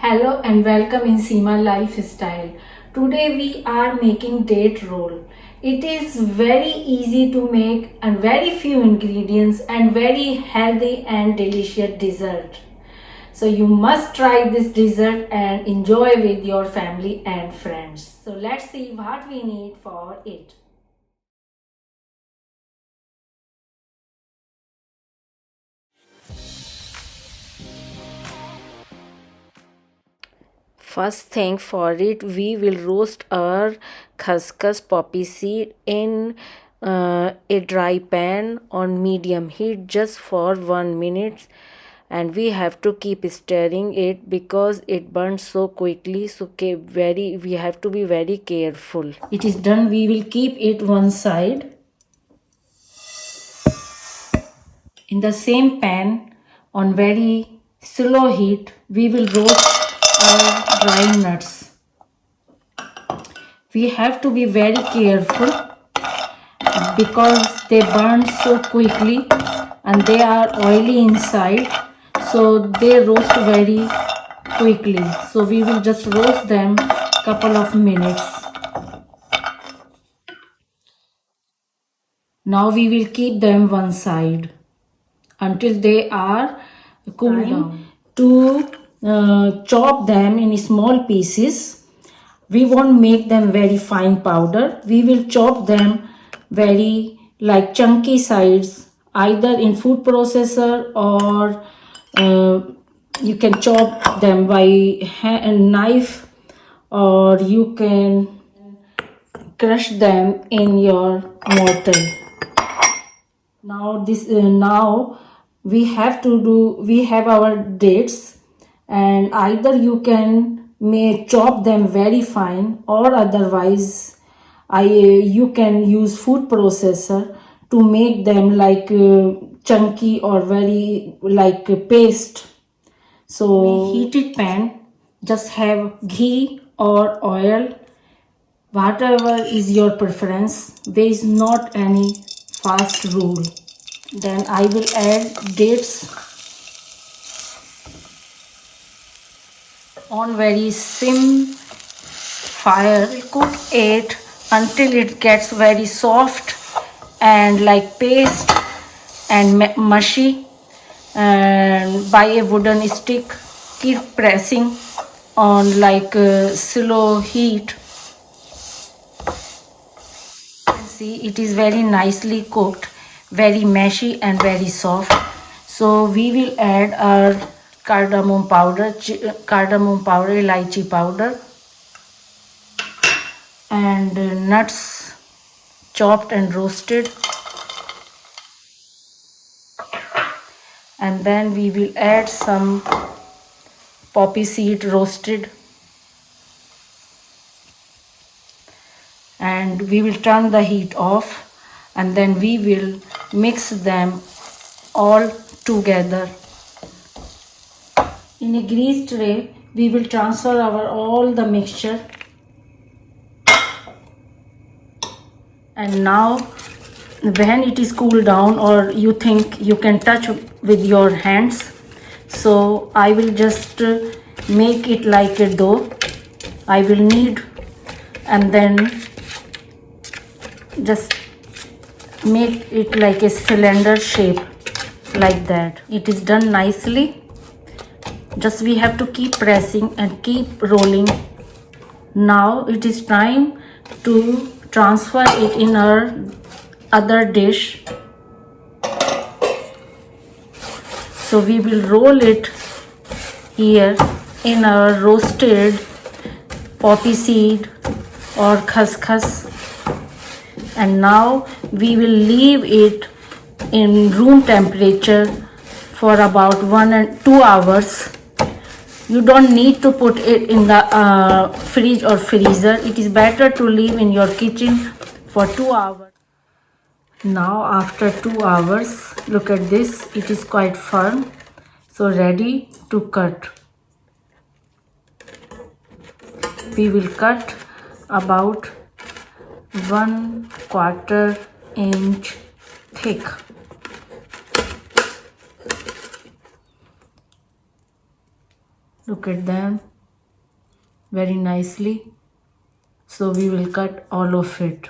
Hello and welcome in Seema Lifestyle. Today we are making date roll. It is very easy to make and very few ingredients and very healthy and delicious dessert. So you must try this dessert and enjoy with your family and friends. So let's see what we need for it. First thing for it, we will roast our khaskhas poppy seed in a dry pan on medium heat just for 1 minute, and we have to keep stirring it because it burns so quickly. So we have to be very careful. It is done. We will keep it one side. In the same pan on very slow heat, we will roast our dry nuts. We have to be very careful because they burn so quickly and they are oily inside, so they roast very quickly. So we will just roast them couple of minutes. Now we will keep them one side until they are cooled down. To chop them in small pieces. We won't make them very fine powder. We will chop them very like chunky sides, either in food processor or you can chop them by knife, or you can crush them in your mortar. Now we have our dates, and either you may chop them very fine, or otherwise you can use food processor to make them like chunky or very like paste. So heated pan, just have ghee or oil, whatever is your preference. There is not any fast rule. Then I will add dates on very sim fire. Cook it until it gets very soft and like paste and mushy, and by a wooden stick keep pressing on like slow heat. See, it is very nicely cooked, very mashy and very soft. So we will add our cardamom powder, elaichi powder, and nuts chopped and roasted. And then we will add some poppy seed roasted, and we will turn the heat off, and then we will mix them all together. In a greased tray, we will transfer all the mixture, and now when it is cooled down, or you think you can touch with your hands, so I will just make it like a dough. I will knead and then just make it like a cylinder shape, like that. It is done nicely. Just we have to keep pressing and keep rolling. Now it is time to transfer it in our other dish. So we will roll it here in our roasted poppy seed or khaskhas, and now we will leave it in room temperature for about 1 and 2 hours. You don't need to put it in the fridge or freezer. It is better to leave in your kitchen for 2 hours. Now after 2 hours, look at this, it is quite firm, so ready to cut. We will cut about 1/4 inch thick. Look at them very nicely. So we will cut all of it.